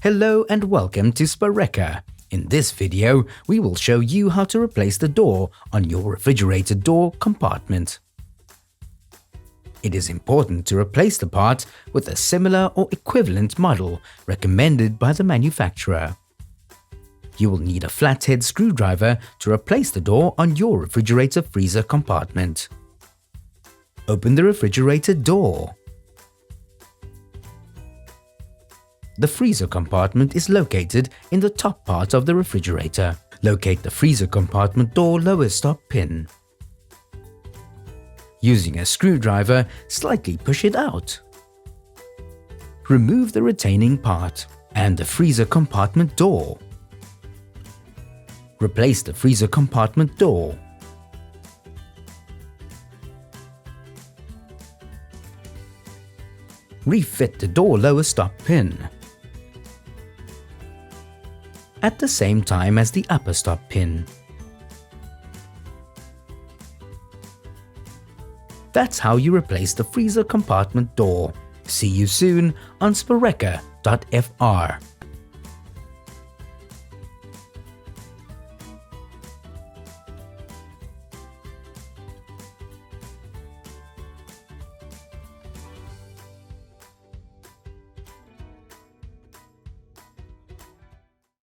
Hello and welcome to Spareka. In this video, we will show you how to replace the door on your refrigerator door compartment. It is important to replace the part with a similar or equivalent model recommended by the manufacturer. You will need a flathead screwdriver to replace the door on your refrigerator freezer compartment. Open the refrigerator door. The freezer compartment is located in the top part of the refrigerator. Locate the freezer compartment door lower stop pin. Using a screwdriver, slightly push it out. Remove the retaining part and the freezer compartment door. Replace the freezer compartment door. Refit the door lower stop pin at the same time as the upper stop pin. That's how you replace the freezer compartment door. See you soon on Spareka.fr.